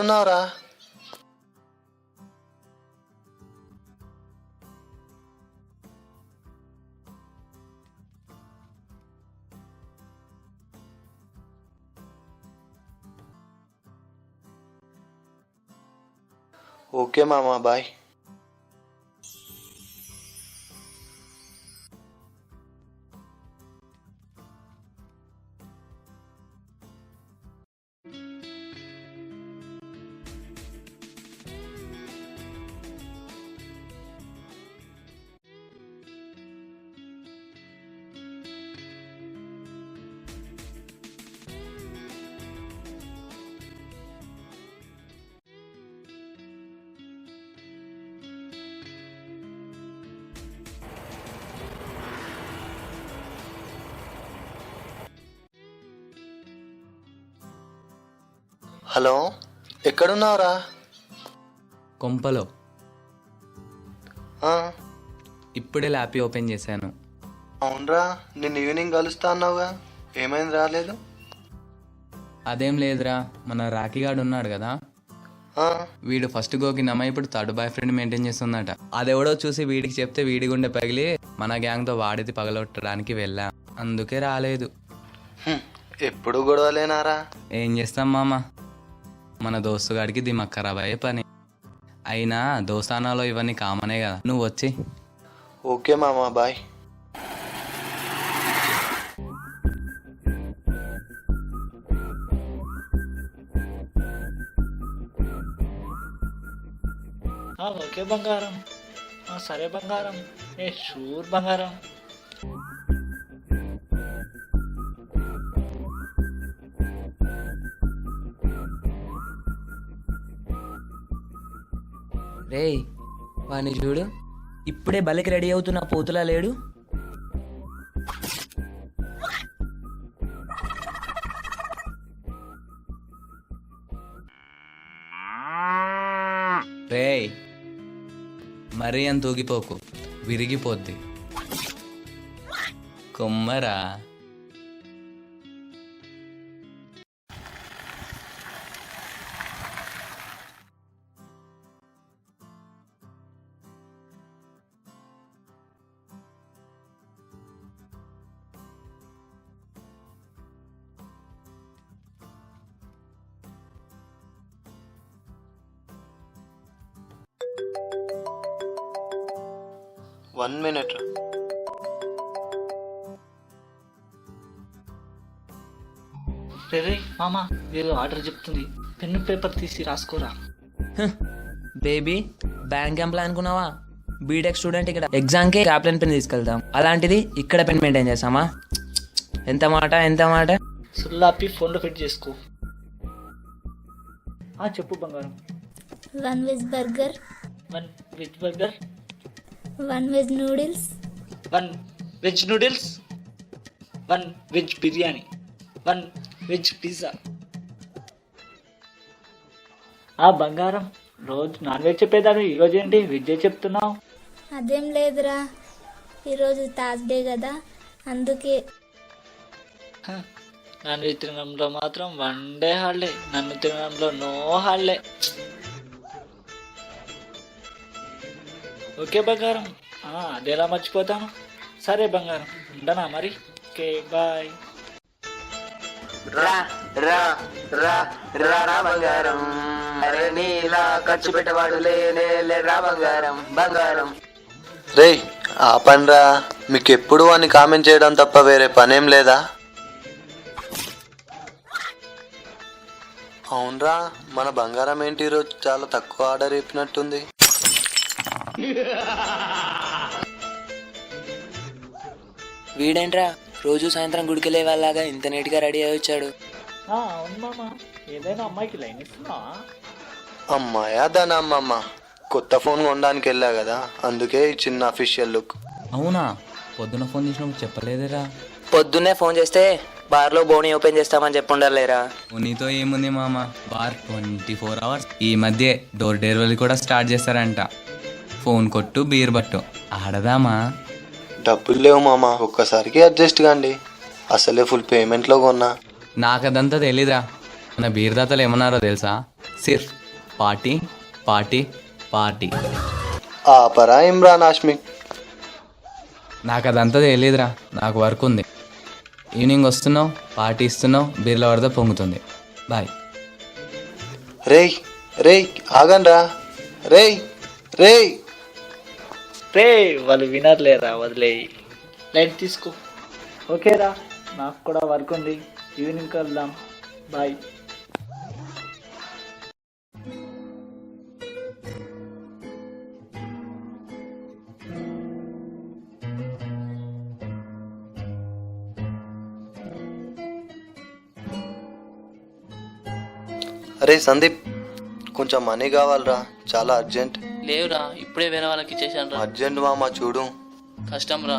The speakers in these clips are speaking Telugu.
ఎక్కడున్నావురా? ఓకే మామ, బాయ్. హలో, ఎక్కడున్నావురా? కొంపలో. ఆ, ఇప్పుడే ల్యాపీ ఓపెన్ చేశాను. అవునరా, నిన్న ఈవినింగ్ కలుస్తా అన్నావుగా, ఏమైంది రాలేదు? అదేం లేదురా, మన రాఖీగాడు ఉన్నాడు కదా, ఆ, వీడు ఫస్ట్ గోకినమ్మ ఇప్పుడు థర్డ్ బాయ్ ఫ్రెండ్ మెయింటైన్ చేస్తుందట. అదెవడో చూసి వీడికి చెప్తే వీడి గుండె పగిలి మన గ్యాంగ్తో వాడిది పగలొట్టడానికి వెళ్ళా, అందుకే రాలేదు. ఎప్పుడు గొడవలేనారా? ఏం చేస్తాం మామ, మన దోస్తుగాడికి దిమాగ్ ఖరాబ్ అయ్యే పని. అయినా దోస్తానాలో ఇవన్నీ కామనే కదా, నువ్వు వచ్చి. ఓకే మామ, బాయ్. ఓకే బంగారం, సరే బంగారం, షూర్ బంగారం. రేయ్, వాణ్ణి చూడు, ఇప్పుడే బలికి రెడీ అవుతున్న పోతులా లేడు. రేయ్, మరీ అంత ఊగిపోకు, విరిగిపోద్ది. కొమ్మరా. One minute. రే మామ, ఏదో ఆర్డర్ చెప్తుంది, పెన్ను పేపర్ తీసి రాసుకోరా. బేబీ, బ్యాంక్ ఎంప్లాయ్ అనుకున్నావా? బీటెక్ స్టూడెంట్ ఇక్కడ ఎగ్జామ్కి క్యాప్లెన్ పెన్ తీసుకెళ్తాం, అలాంటిది ఇక్కడ పెన్ మెయింటైన్ చేస్తామా? ఎంత మాట, ఎంత మాట. సుల్లాపి ఫోన్లో ఫిట్ చేసుకో. చెప్పు బంగారం. 1 veg burger, 1 veg burger, 1 veg noodles, 1 veg noodles, 1 veg biryani, 1 veg pizza. బంగారం, రోజు నాన్ వెజ్ చెప్పేదాన్ని, ఈరోజు ఏంటి వెజ్ చెప్తున్నావు? అదేం లేదురా, ఈరోజు థర్స్డే కదా, అందుకే. నాన్ వెజ్ తినడంలో మాత్రం 1 డే హాలిడే, నన్ను తినడంలో నో హాలిడే. ఓకే బంగారం, అదేలా మర్చిపోతాను. సరే బంగారం, ఉండనా మరి. Okay, bye. రా రా రా రా రా బంగారం, అరే నీలా ఖర్చు పెట్టవాడు లేనే రా బంగారం, బంగారం. రే, ఆపండ్రా, మీకు ఎప్పుడు అని కామెంట్ చేయడం తప్ప వేరే పనేం లేదా? అవునరా, మన బంగారం ఏంటి ఈరోజు చాలా తక్కువ ఆర్డర్ ఇప్పినట్టుంది. వీడేంట్రా రోజు సాయంత్రం గుడికి లేవాలాగా ఇంత నీట్గా రెడీ అయి వచ్చాడు. అవును మామ, ఏదైనా అమ్మాయికి లైన్ ఇస్తున్నావా? అమ్మాయా దాని అమ్మమ్మ, కొత్త ఫోన్ కొనడానికి వెళ్ళా కదా, అందుకే ఈ చిన్న అఫీషియల్ లుక్. అవునా, పొద్దున ఫోన్ చేసినప్పుడు చెప్పలేదురా. పొద్దున్నే ఫోన్ చేస్తే బార్లో బోని ఓపెన్ చేస్తామని చెప్పుండలేరా. నీతో ఏముంది మామ, బార్ 24 hours. ఈ మధ్య డోర్ డెలివరీ కూడా స్టార్ట్ చేస్తారంట. ఫోన్ కొట్టు, బీర్ బట్టు, ఆడదామా? డబ్బులు లేవు మామ, ఒక్కసారికి అడ్జస్ట్ కాండి, అసలే ఫుల్ పేమెంట్లో కొన్నా. నాకదంతా తెలీదురా. మన బీర్ దాతలు ఏమన్నారో తెలుసా? సిర్ఫ్ పార్టీ పార్టీ పార్టీ. ఆపరా ఇమ్రాన్ హాష్మి. నాకు అదంతా తెలియదురా, నాకు వర్క్ ఉంది. ఈవినింగ్ వస్తున్నావు, పార్టీ ఇస్తున్నావు, బీర్ల వరద పొంగుతుంది. బాయ్. రేయ్ రేయ్ ఆగండ్రా. రేయ్ రేయ్. రే వాళ్ళు వినర్లేరా, వదిలేయి. లైట్ తీసుకో. ఓకేరా, నాకు కూడా వర్క్ ఉంది. ఈవినింగ్ కలుద్దాం. బాయ్. అరే సందీప్, కొంచెం మనీ కావాలరా, చాలా అర్జెంట్. లేవురా, ఇప్పుడే వేరే వాళ్ళకి ఇచ్చేసాను రా. అర్జెంట్ మామ, చూడు. కష్టం రా.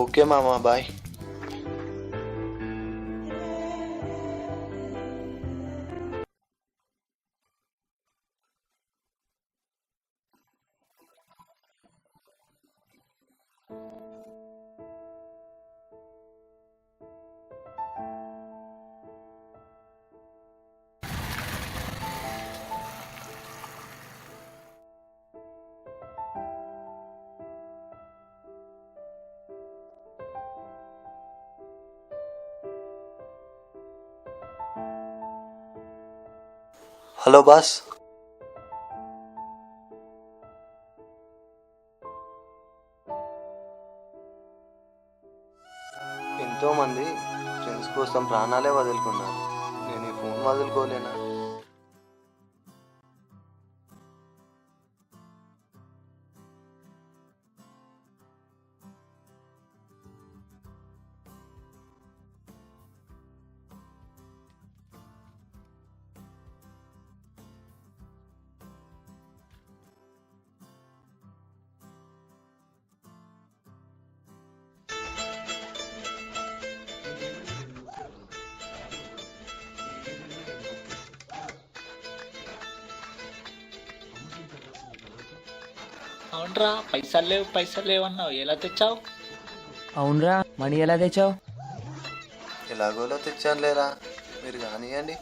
ఓకే మామ, బాయ్. Hello boss. ఎంతోమంది ఫ్రెండ్స్ కోసం ప్రాణాలే వదులుకున్నారు. నేను ఈ ఫోన్ వదులుకోలేనా? అవునరా, పైసలు లేవు అన్నావు, ఎలా తెచ్చావు? అవునరా, మనీ ఎలా తెచ్చావు? ఎలాగోలో తెచ్చాను లేరా, మీరు కానివ్వండి.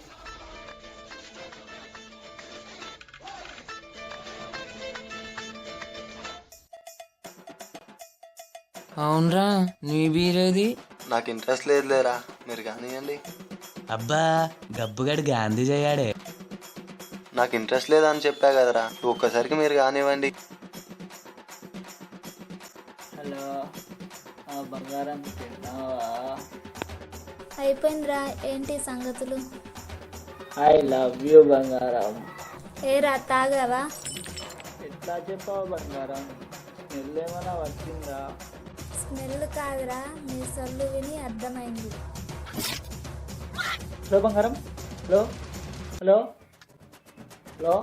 అవునరా, నీ బీరేది? నాకు ఇంట్రెస్ట్ లేదు లేరా, మీరు కానివ్వండి. అబ్బా, గబ్బుగాడు గాంధీ చేయాడే. నాకు ఇంట్రెస్ట్ లేదని చెప్పా కదరా, ఒక్కసారికి మీరు కానివ్వండి. హలో, బంగారం తిన్నావా? అయిపోయిందిరా, ఏంటి సంగతులు? ఐ లవ్ యూ బంగారం. ఏరా తాగావా? ఎట్లా చెప్పావు బంగారం? స్మెల్ ఏమైనా వచ్చిందా? స్మెల్ కాదురా, మీ సొల్లు విని అర్థమైంది. హలో బంగారం, హలో హలో హలో.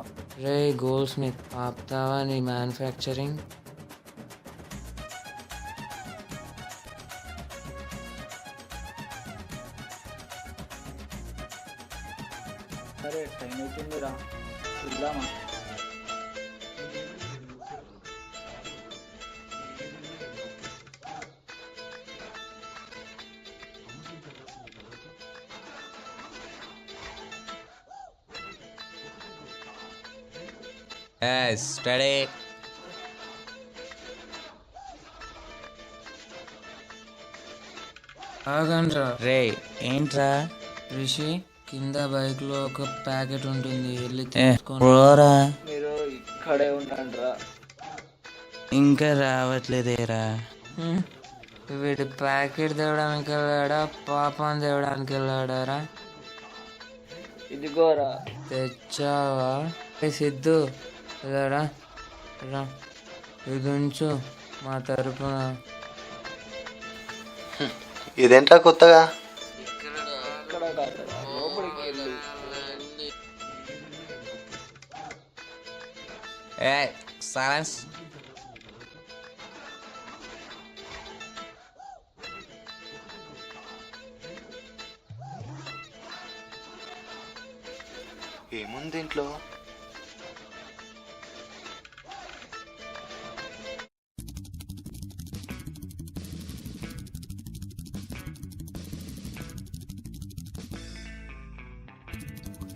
రే గోల్డ్ స్మిత్, ఆపుతావా నీ మ్యానుఫ్యాక్చరింగ్? సరే, టైం అవుతుందిరా, చూద్దామా? స్టడీ. ఆగండ్రా. రే ఏంట్రా? రిషి, కింద బైక్ లో ఒక ప్యాకెట్ ఉంటుంది, వెళ్ళి ఏ, తీసుకొని పోరా. మీరు ఇక్కడే ఉండండిరా. ఇంకా రావట్లేదేరా. వీడి ప్యాకెట్ తేవడానికి వెళ్ళాడా, పాపం తేవడానికి వెళ్ళాడారా? ఇదిగోరా. తెచ్చావా? ఏ సిద్ధు, వెళ్ళాడా? రా, ఇది ఉంచు మా తరపున. ఇదేంట్రా కొత్తగా? ఇక్కడ కాదురా, లోపలికి వెళ్ళు. ఏ సైలెన్స్. ఏముంది ఇంట్లో?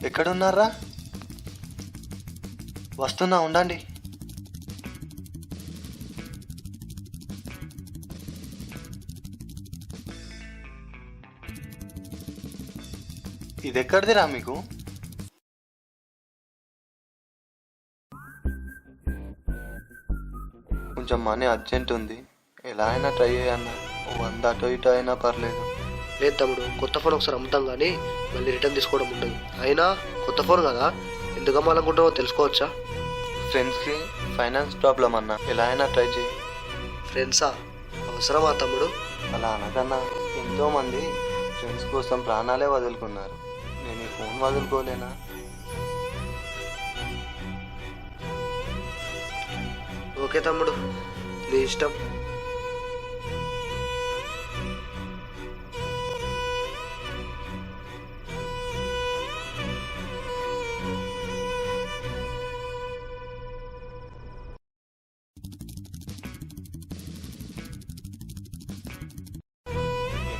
ఎక్కడున్నారా? వస్తున్నా, ఉండండి. ఇది ఎక్కడిదిరా మీకు? కొంచెం మనీ అర్జెంట్ ఉంది, ఎలా అయినా ట్రై చేయన్నా. 100 అటు ఇటు అయినా పర్లేదు. లేదు తమ్ముడు, కొత్త ఫోన్ ఒకసారి అమ్ముతాం కానీ మళ్ళీ రిటర్న్ తీసుకోవడం ఉండదు. అయినా కొత్త ఫోన్ కదా, ఎందుకు అమ్మాలనుకుంటావో తెలుసుకోవచ్చా? ఫ్రెండ్స్కి ఫైనాన్స్ ప్రాబ్లం అన్న, ఎలా అయినా ట్రై చేయి. ఫ్రెండ్సా? అవసరమా తమ్ముడు? అలా అనకన్నా, ఎంతోమంది ఫ్రెండ్స్ కోసం ప్రాణాలే వదులుకున్నారు. నేను ఈ ఫోన్ వదులుకోలేనా? ఓకే తమ్ముడు, నీ ఇష్టం.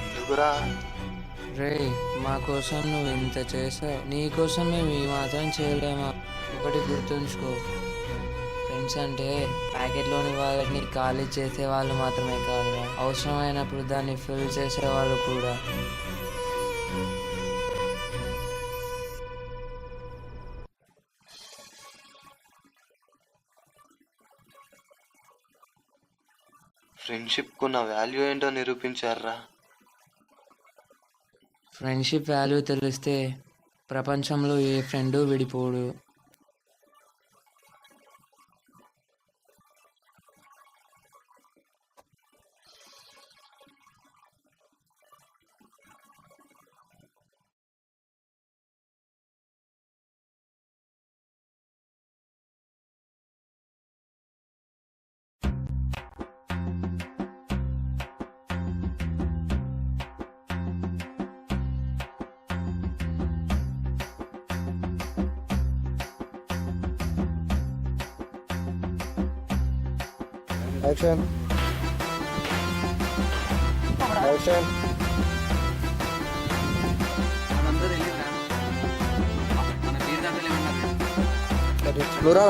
ఎందుకురా? రే, మా కోసం నువ్వు ఇంత చేసావు, నీ కోసం మేము ఈ మాత్రం చేయలేమా? ఒకటి గుర్తుంచుకో, ఫ్రెండ్స్ అంటే ప్యాకెట్లోని వాళ్ళని ఖాళీ చేసే వాళ్ళు మాత్రమే కాదురా, అవసరమైనప్పుడు దాన్ని ఫిల్ చేసేవాళ్ళు కూడా. ఫ్రెండ్షిప్కు నా వాల్యూ ఏంటో నిరూపించారా? ఫ్రెండ్షిప్ వాల్యూ తెలిస్తే ప్రపంచంలో ఏ ఫ్రెండు విడిపోడు. Action action. నువ్వు రా.